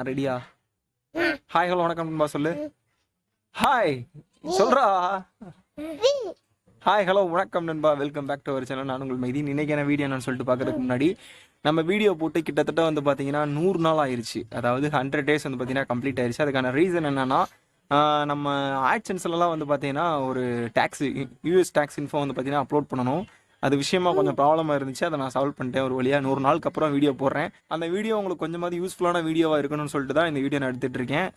ரெடியா? Hi hello வணக்கம் நண்பா சொல்லு. ஹாய் சொல்றா. ஹாய் ஹலோ வணக்கம் நண்பா, welcome back to our channel. நான் உங்கள் மைதீன். இன்னைக்கான வீடியோ என்னன்னு சொல்லிட்டு பார்க்கறதுக்கு முன்னாடி நம்ம வீடியோ போட்டு கிட்டத்தட்ட வந்து பார்த்தீங்கன்னா 100 நாள் ஆயிடுச்சு. அதாவது 100 days வந்து பார்த்தீங்கன்னா கம்ப்ளீட் ஆயிடுச்சு. அதுக்கான ரீசன் என்னன்னா, நம்ம ஆட்சன்ஸ்லாம் வந்து பார்த்தீங்கன்னா ஒரு டேக்ஸ் யூஎஸ் டேக்ஸ் இன்ஃபோ வந்து பார்த்தீங்கன்னா அப்லோட் பண்ணணும். அது விஷயமா கொஞ்சம் ப்ராப்ளமாக இருந்துச்சு. அதை நான் சால்வ் பண்ணிட்டேன் ஒரு வழியாக. 100 நாளுக்கு அப்புறம் வீடியோ போடுறேன். அந்த வீடியோ உங்களுக்கு கொஞ்சமாவது யூஸ்ஃபுல்லான வீடியோவாக இருக்கணும்னு சொல்லிட்டு தான் இந்த வீடியோ நான் எடுத்துகிட்டு இருக்கேன்.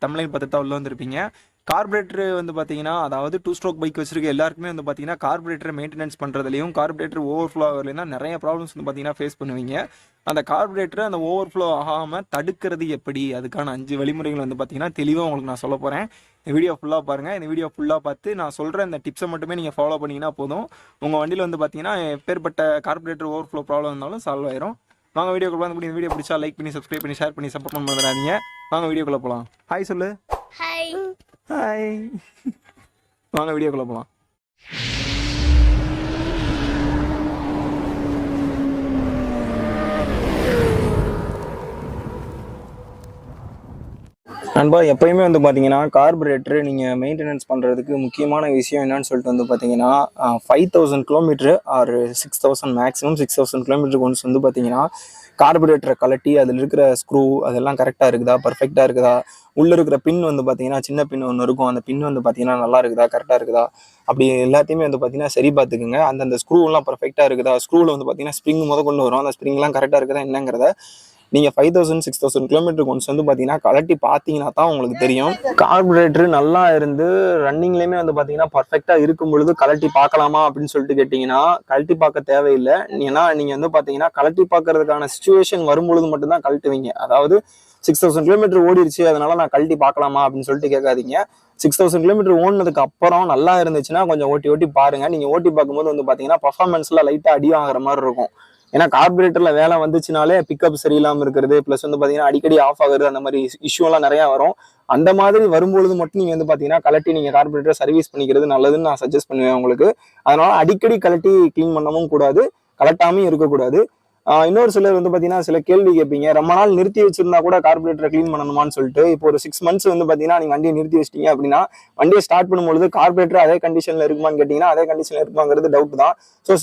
தமிழ் பார்த்துட்டு தான் உள்ள வந்திருப்பீங்க. கார்பரேட்டர் வந்து பார்த்தீங்கன்னா, அதாவது 2 ஸ்ட்ரோக் பைக் வச்சிருக்க எல்லாருக்குமே வந்து பார்த்தீங்கன்னா கார்பரேட்டர் மெயின்டெனன்ஸ் பண்ணுறதுலையும் கார்பரேட்டர் ஓவர்ஃப்ளோ ஆகலைன்னா நிறைய ப்ராப்ளம்ஸ் வந்து பார்த்தீங்கன்னா ஃபேஸ் பண்ணுவீங்க. அந்த கார்பரேட்டர் அந்த ஓவர்ஃப்ளோ ஆகாமல் தடுக்கிறது எப்படி, அதுக்கான 5 வழிமுறைகள் வந்து பார்த்தீங்கன்னா தெளிவாக உங்களுக்கு நான் சொல்ல போகிறேன். இந்த வீடியோ ஃபுல்லாக பாருங்கள். இந்த வீடியோ ஃபுல்லாக பார்த்து நான் சொல்கிற இந்த டிப்ஸை மட்டுமே நீங்கள் ஃபாலோ பண்ணிங்கன்னா போதும். உங்கள் வண்டியில் வந்து பார்த்தீங்கன்னா எப்பேற்பட்ட கார்பரேட்டர் ஓவர்ஃப்ளோ ப்ராப்ளம் இருந்தாலும் சால்வ் ஆயிரும். வாங்க வீடியோக்குள்ள வந்து இந்த வீடியோ பிடிச்சா லைக் பண்ணி சப்ஸ்கிரைப் பண்ணி ஷேர் பண்ணி சப்போர்ட் பண்ண மறந்துடாதீங்க. வாங்க வீடியோக்குள்ள போகலாம். ஹாய் சொல்லு. Hi hi. வாங்க வீடியோக்குள்ள போகலாம். நண்பா, எப்பயுமே வந்து பார்த்தீங்கன்னா கார்பரேட்டர் நீங்கள் மெயின்டெனன்ஸ் பண்ணுறதுக்கு முக்கியமான விஷயம் என்னன்னு சொல்லிட்டு வந்து பார்த்தீங்கன்னா 5000 கிலோமீட்ரு ஆர் 6000 மேக்ஸிமம் 6000 கிலோமீட்டருக்கு ஒன்ஸ் வந்து பார்த்தீங்கன்னா கார்பரேட்டரை கலட்டி அதில் இருக்கிற ஸ்க்ரூ அதெல்லாம் கரெக்டாக இருக்குதா, பர்ஃபெக்டாக இருக்குதா, உள்ளே இருக்கிற பின் வந்து பார்த்தீங்கன்னா சின்ன பின் ஒன்று இருக்கும், அந்த பின் வந்து பார்த்தீங்கன்னா நல்லா இருக்குதா, கரெக்டாக இருக்குதா, அப்படி எல்லாத்தையுமே வந்து பார்த்தீங்கன்னா சரி பார்த்துக்குங்க. அந்தந்த ஸ்க்ரூலாம் பர்ஃபெக்டாக இருக்குதா, ஸ்க்ரூவில் வந்து பார்த்தீங்கன்னா ஸ்ப்ரிங் கொண்டு வரும், அந்த ஸ்ப்ரிங்லாம் கரெக்டாக இருக்குதா என்னங்கிறத நீங்கள் 5000 6000 கிலோமீட்டருக்கு ஒன்ஸ் வந்து பார்த்தீங்கன்னா கலட்டி பார்த்தீங்கன்னா தான் உங்களுக்கு தெரியும். கார்பரேட்டர் நல்லா இருந்து ரன்னிங்லேயுமே வந்து பார்த்தீங்கன்னா பர்ஃபெக்டாக இருக்கும் பொழுது கலட்டி பார்க்கலாமா அப்படின்னு சொல்லிட்டு கேட்டிங்கன்னா கலட்டி பார்க்க தேவையில்லை. ஏன்னா நீங்கள் வந்து பார்த்தீங்கன்னா கலட்டி பார்க்கறதுக்கான சுச்சுவேஷன் வரும்பொழுது மட்டும்தான் கழட்டுவீங்க. அதாவது 6000 கிலோமீட்டர் ஓடிடுச்சு அதனால நான் கழட்டி பார்க்கலாமா அப்படின்னு சொல்லிட்டு கேட்காதீங்க. 6000 கிலோமீட்டர் ஓடினதுக்கு அப்புறம் நல்லா இருந்துச்சுன்னா கொஞ்சம் ஓட்டி பாருங்க. நீங்கள் ஓட்டி பார்க்கும்போது வந்து பார்த்தீங்கன்னா பர்ஃபார்மன்ஸ்லாம் லைட்டாக அடி வாங்குற மாதிரி இருக்கும். ஏன்னா கார்பரேட்டர்ல வேலை வந்துச்சுனாலே பிக்கப் சரியில்லாமல் இருக்கிறது, ப்ளஸ் வந்து பார்த்தீங்கன்னா அடிக்கடி ஆஃப் ஆகுறது, அந்த மாதிரி இஷ்யூலாம் நிறையா வரும். அந்த மாதிரி வரும்பொழுது மட்டும் நீங்கள் வந்து பார்த்தீங்கன்னா கலட்டி நீங்கள் கார்பரேட்டர் சர்வீஸ் பண்ணிக்கிறது நல்லதுன்னு நான் சஜஸ்ட் பண்ணுவேன் உங்களுக்கு. அதனால அடிக்கடி கலட்டி க்ளீன் பண்ணவும் கூடாது, கலட்டாமையும் இருக்கக்கூடாது. இன்னொரு சிலர் வந்து பார்த்தீங்கன்னா சில கேள்வி கேட்பீங்க, ரொம்ப நாள் நிறுத்தி வச்சிருந்தா கூட கார்பரேட்டரை க்ளீன் பண்ணணுமான்னு சொல்லிட்டு. இப்போ ஒரு 6 months வந்து பார்த்தீங்கன்னா நீங்கள் வண்டியை நிறுத்தி வச்சிட்டீங்க அப்படின்னா வண்டியை ஸ்டார்ட் பண்ணும்பொழுது கார்பரேட்டர் அதே கண்டிஷனில் இருக்குமான்னு கேட்டிங்கன்னா அதே கண்டிஷனில் இருக்குமாங்கிறது டவுட் தான். ஸோ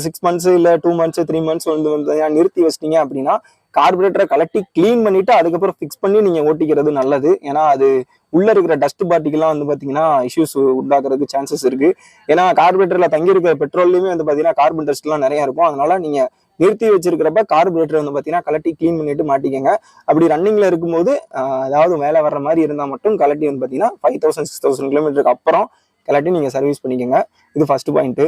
6 months இல்லை 2 months 3 months வந்து நிறுத்தி வச்சிட்டீங்க அப்படின்னா கார்பரேட்டரை கலட்டி க்ளீன் பண்ணிட்டு அதுக்கப்புறம் ஃபிக்ஸ் பண்ணி நீங்கள் ஓட்டிக்கிறது நல்லது. ஏன்னா அது உள்ள இருக்கிற டஸ்ட் பார்ட்டிகெல்லாம் வந்து பார்த்தீங்கன்னா இஷ்யூஸ் உண்டாக்குறதுக்கு சான்சஸ் இருக்கு. ஏன்னா கார்பரேட்டர்ல தங்கி இருக்கிற பெட்ரோல்லையுமே வந்து பார்த்தீங்கன்னா கார்பன் டஸ்ட்லாம் நிறைய இருக்கும். அதனால நீங்க நிறுத்தி வச்சிருக்கிறப்ப கார்பரேட்டர் வந்து பார்த்தீங்கன்னா கலட்டி க்ளீன் பண்ணிட்டு மாட்டிக்கங்க. அப்படி ரன்னிங்ல இருக்கும்போது ஏதாவது மேலே வர்ற மாதிரி இருந்தால் மட்டும் கலட்டி வந்து பார்த்தீங்கன்னா 5000 6000 கிலோமீட்டருக்கு அப்புறம் கலட்டி நீங்கள் சர்வீஸ் பண்ணிக்கோங்க. இது ஃபர்ஸ்ட் பாயிண்ட்.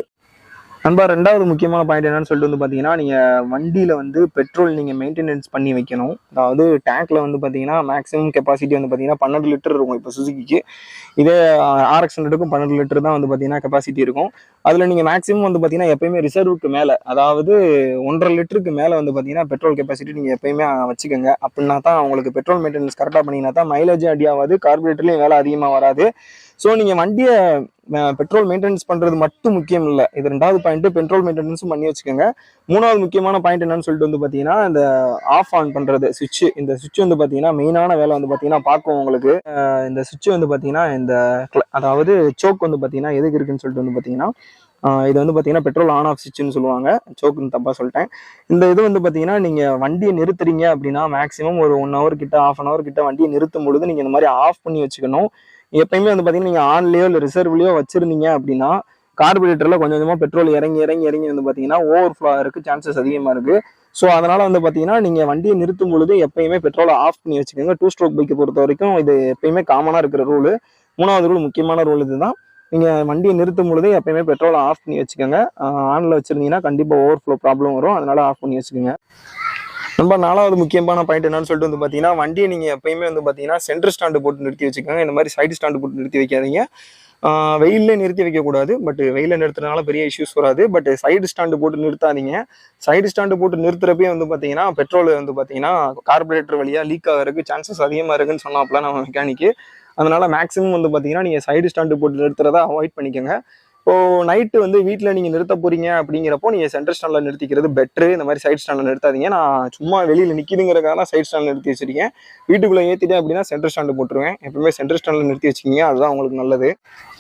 நண்பா, ரெண்டாவது முக்கியமான பாயிண்ட் என்னன்னு சொல்லிட்டு வந்து பார்த்தீங்கன்னா நீங்கள் வண்டியில் வந்து பெட்ரோல் நீங்கள் மெயின்டெனன்ஸ் பண்ணி வைக்கணும். அதாவது டேங்க்ல வந்து பார்த்தீங்கன்னா மேக்ஸிமம் கெப்பாசிட்டி வந்து பார்த்தீங்கன்னா 12 லிட்டர் இருக்கும். இப்போ சுசுக்கிக்கு இதே RX 100க்கும் 12 லிட்டர் தான் வந்து பார்த்தீங்கன்னா கெப்பாசிட்டி இருக்கும். அதில் நீங்கள் மேக்ஸிமம் வந்து பார்த்தீங்கன்னா எப்பயுமே ரிசர்வுக்கு மேலே, அதாவது 1.5 லிட்டருக்கு மேலே வந்து பார்த்தீங்கன்னா பெட்ரோல் கெப்பாசிட்டி நீங்கள் எப்பயுமே வச்சுக்கோங்க. அப்படின்னா தான் உங்களுக்கு பெட்ரோல் மெயின்டெனன்ஸ் கரெக்டாக பண்ணிங்கன்னா தான் மைலேஜ் அடியாகாது, கார்பரேட்டர்லையும் வேலை அதிகமாக வராது. ஸோ நீங்கள் வண்டியை பெட்ரோல் மெயின்டெனன்ஸ் பண்ணுறது மட்டும் முக்கியம் இல்லை. இது ரெண்டாவது பாயிண்ட், பெட்ரோல் மெயின்டெனன்ஸும் பண்ணி வச்சுக்கோங்க. மூணாவது முக்கியமான பாயிண்ட் என்னன்னு சொல்லிட்டு வந்து பார்த்தீங்கன்னா இந்த ஆஃப் ஆன் பண்ணுறது சுவிட்ச். இந்த சுவிட்ச் வந்து பார்த்தீங்கன்னா மெயினான வேலை வந்து பார்த்தீங்கன்னா பார்க்கும் உங்களுக்கு. இந்த சுவிட்ச் வந்து பார்த்தீங்கன்னா அதாவது சோக் வந்து பார்த்தீங்கன்னா எதுக்கு இருக்குன்னு சொல்லிட்டு வந்து பார்த்தீங்கன்னா இது வந்து பார்த்தீங்கன்னா பெட்ரோல் ஆன் ஆஃப் சுவிட்ச்னு சொல்லுவாங்க. சோக்குன்னு தப்பாக சொல்லிட்டேன். இந்த இது வந்து பார்த்தீங்கன்னா நீங்கள் வண்டியை நிறுத்துறீங்க அப்படின்னா மேக்ஸிமம் ஒரு 1 hour கிட்ட, 1/2 hour கிட்ட வண்டியை நிறுத்தும் பொழுது நீங்கள் இந்த மாதிரி ஆஃப் பண்ணி வச்சுக்கணும். எப்பயுமே வந்து பார்த்தீங்கன்னா நீங்கள் ஆன்லேயோ இல்லை ரிசர்வ்லையோ வச்சிருந்தீங்க அப்படின்னா கார்பரேட்டரில் கொஞ்சம் கொஞ்சமாக பெட்ரோல் இறங்கி வந்து பார்த்தீங்கன்னா ஓவர்ஃப்ளோ ஆகிறதுக்கு சான்சஸ் அதிகமாக இருக்குது. ஸோ அதனால் வந்து பார்த்தீங்கன்னா நீங்கள் வண்டியை நிறுத்தும் பொழுது எப்பயுமே பெட்ரோலை ஆஃப் பண்ணி வச்சுக்கோங்க. 2 ஸ்ட்ரோக் பைக்கை பொறுத்த வரைக்கும் இது எப்பயுமே காமனாக இருக்கிற ரூலு. மூணாவது ரூல், முக்கியமான ரூல் இதுதான். நீங்கள் வண்டியை நிறுத்தும் பொழுது எப்பயுமே பெட்ரோலை ஆஃப் பண்ணி வச்சுக்கோங்க. ஆனில் வச்சுருந்தீங்கன்னா கண்டிப்பாக ஓவர்ஃப்ளோ ப்ராப்ளம் வரும். அதனால ஆஃப் பண்ணி வச்சுக்கோங்க. ரொம்ப நாலாவது முக்கியமான பாயிண்ட் என்னன்னு சொல்லிட்டு வந்து பார்த்தீங்கன்னா வண்டியை நீங்கள் எப்பயுமே வந்து பார்த்தீங்கன்னா சென்டர் ஸ்டாண்டு போட்டு நிறுத்தி வச்சுக்கோங்க. இந்த மாதிரி சைடு ஸ்டாண்டு போட்டு நிறுத்தி வைக்காதீங்க. வெயிலே நிறுத்தி வைக்கக்கூடாது. பட் வெயில நிறுத்துறதுனால பெரிய இஷ்யூஸ் வராது. பட் சைடு ஸ்டாண்டு போட்டு நிறுத்தாதீங்க. சைடு ஸ்டாண்டு போட்டு நிறுத்துறப்பே வந்து பார்த்தீங்கன்னா பெட்ரோல் வந்து பார்த்தீங்கன்னா கார்பரேட்டர் வழியாக லீக் ஆகிறதுக்கு சான்சஸ் அதிகமாக இருக்குன்னு சொன்னாப்ல நம்ம மெக்கானிக்கு. அதனால மேக்ஸிமம் வந்து பார்த்தீங்கன்னா நீங்கள் சைடு ஸ்டாண்டு போட்டு நிறுத்துறதை அவாய்ட் பண்ணிக்கோங்க. இப்போ நைட்டு வந்து வீட்டில் நீங்கள் நிறுத்த போறீங்க அப்படிங்கிறப்போ நீங்கள் சென்டர் ஸ்டாண்டில் நிறுத்திக்கிறது பெட்ரு. இந்த மாதிரி சைட் ஸ்டாண்டில் நிறுத்தாதீங்க. நான் சும்மா வெளியில் நிற்கிதுங்கிறதுக்காக சைட் ஸ்டாண்டில் நிறுத்தி வச்சிருக்கேன். வீட்டுக்குள்ளே ஏற்றிட்டேன் அப்படின்னா சென்டர் ஸ்டாண்டு போட்டுருவேன். எப்பவுமே சென்டர் ஸ்டாண்டில் நிறுத்தி வச்சுக்கிங்க, அதுதான் உங்களுக்கு நல்லது.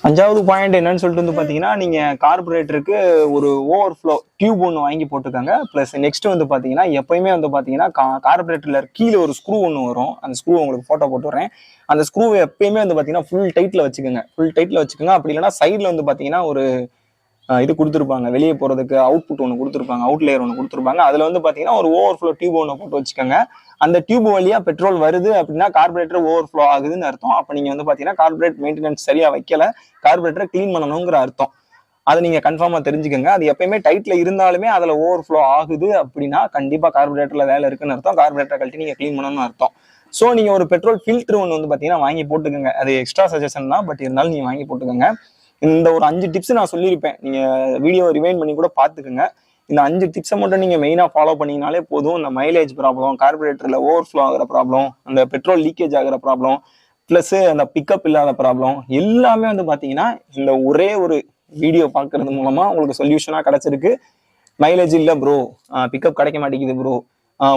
5வது பாயிண்ட் என்னன்னு சொல்லிட்டு வந்து பார்த்தீங்கன்னா, நீங்கள் கார்பரேட்டருக்கு ஒரு ஓவர்ஃப்ளோ டியூப் ஒன்று வாங்கி போட்டுக்கோங்க. ப்ளஸ் நெக்ஸ்ட் வந்து பார்த்தீங்கன்னா, எப்பயுமே வந்து பார்த்தீங்கன்னா கார்பரேட்டரில் கீழே ஒரு ஸ்க்ரூ ஒன்று வரும். அந்த ஸ்க்ரூ உங்களுக்கு ஃபோட்டோ போட்டு வரேன். அந்த ஸ்க்ரூவை எப்பயுமே வந்து பார்த்தீங்கன்னா ஃபுல் டைட்டில் வச்சுக்கோங்க. ஃபுல் டைட்டில் வச்சுக்கோங்க. அப்படி இல்லைன்னா சைடில் வந்து பார்த்தீங்கன்னா ஒரு இது கொடுத்துருப்பாங்க, வெளியே போகிறதுக்கு அவுட்புட் ஒன்று கொடுத்துருப்பாங்க, அவுட் லேயர் ஒன்று கொடுத்துருப்பாங்க. அதில் வந்து பார்த்தீங்கன்னா ஒரு ஓவர்ஃப்ளோ டியூப் ஒன்று போட்டு வச்சுக்கோங்க. அந்த டியூப் வழியாக பெட்ரோல் வருது அப்படின்னா கார்பரேட்டர் ஓவர்ஃப்ளோ ஆகுதுன்னு அர்த்தம். அப்போ நீங்கள் வந்து பார்த்தீங்கன்னா கார்பரேட் மெயின்டெனன்ஸ் சரியாக வைக்கல, கார்பரேட்டரை க்ளீன் பண்ணணுங்கிற அர்த்தம். அதை நீங்கள் கன்ஃபார்மாக தெரிஞ்சுக்கோங்க. அது எப்பயுமே டைட்டில் இருந்தாலுமே அதில் ஓவர்ஃப்ளோ ஆகுது அப்படின்னா கண்டிப்பாக கார்பரேட்டரில் வேலை இருக்குன்னு அர்த்தம். கார்பரேட்டரை கழட்டி நீங்கள் க்ளீன் பண்ணணும்னு அர்த்தம். ஸோ நீங்கள் ஒரு பெட்ரோல் ஃபில்டர் ஒன்று வந்து பார்த்தீங்கன்னா வாங்கி போட்டுக்கோங்க. அது எக்ஸ்ட்ரா சஜஷன் தான், பட் இருந்தாலும் நீங்கள் வாங்கி போட்டுக்கோங்க. இந்த ஒரு 5 டிப்ஸ் நான் சொல்லியிருப்பேன். நீங்கள் வீடியோ ரிவைண்ட் பண்ணி கூட பார்த்துக்குங்க. இந்த 5 டிப்ஸை மட்டும் நீங்கள் மெயினாக ஃபாலோ பண்ணிங்கனாலே போதும். இந்த மைலேஜ் ப்ராப்ளம், கார்பரேட்டரில் ஓவர்ஃப்ளோ ஆகிற ப்ராப்ளம், அந்த பெட்ரோல் லீக்கேஜ் ஆகிற ப்ராப்ளம், ப்ளஸ் அந்த பிக்கப் இல்லாத ப்ராப்ளம் எல்லாமே வந்து பார்த்தீங்கன்னா இந்த ஒரே ஒரு வீடியோ பார்க்கறது மூலமாக உங்களுக்கு சொல்யூஷனாக கிடச்சிருக்கு. மைலேஜ் இல்லை ப்ரோ, பிக்கப் கிடைக்க மாட்டேங்குது ப்ரோ,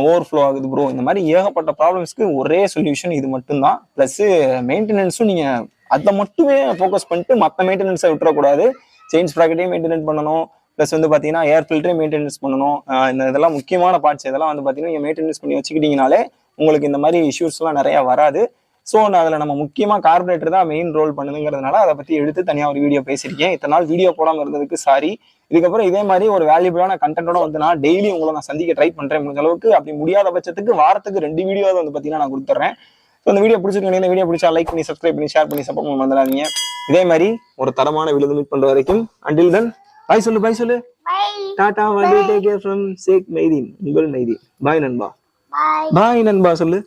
ஓவர்ஃப்ளோ ஆகுது ப்ரோ, இந்த மாதிரி ஏகப்பட்ட ப்ராப்ளம்ஸ்க்கு ஒரே சொல்யூஷன் இது மட்டும்தான். ப்ளஸ் மெயின்டெனன்ஸும் நீங்கள் அதை மட்டுமே ஃபோக்கஸ் பண்ணிட்டு மற்ற மெயின்டெனன்ஸை விட்டுறக்கூடாது. செயின் ஸ்ப்ராக்கெட்டையும் மெயின்டெனன்ஸ் பண்ணணும். ப்ளஸ் வந்து பார்த்தீங்கன்னா ஏர் ஃபில்டரையும் மெயின்டெனன்ஸ் பண்ணணும். இதெல்லாம் முக்கியமான பார்ட்ஸ். இதெல்லாம் வந்து பார்த்தீங்கன்னா நீங்கள் மெயின்டெனன்ஸ் பண்ணி வச்சுக்கிட்டீங்கனாலே உங்களுக்கு இந்த மாதிரி இஷ்யூஸ்லாம் நிறையா வராது. ஸோ அதில் நம்ம முக்கியமாக கார்பரேட்டர் தான் மெயின் ரோல் பண்ணுங்கிறதுனால அதை பற்றி எடுத்து தனியாக ஒரு வீடியோ பேசியிருக்கேன். இத்தனை நாள் வீடியோ போடாமல் இருந்ததுக்கு சாரி. இதுக்கப்புறம் இதே மாதிரி ஒரு வேல்யூபிளான கண்டென்ட்டோட வந்து நான் டெய்லி உங்களை நான் சந்திக்க ட்ரை பண்ணுறேன் முடிஞ்ச அளவுக்கு. அப்படி முடியாத பட்சத்துக்கு வாரத்துக்கு 2 வீடியோ வந்து பார்த்தீங்கன்னா நான் கொடுத்துட்றேன். ஸோ இந்த வீடியோ பிடிச்சிருக்கீங்க. இந்த வீடியோ பிடிச்சா லைக் பண்ணி, சப்ஸ்கிரைப் பண்ணி, ஷேர் பண்ணி சப்போர்ட் பண்ணி வந்துடாதீங்க. இதே மாதிரி ஒரு தரமான விழுது மீட் பண்ணுற வரைக்கும் அண்டில் தென் பாய் சொல்லு. டாடா வந்து டேக் கேர் ஃப்ரம் ஷேக் மைதீன். உங்கள் மைதீன். பாய் நண்பா. பாய் நண்பா சொல்லு.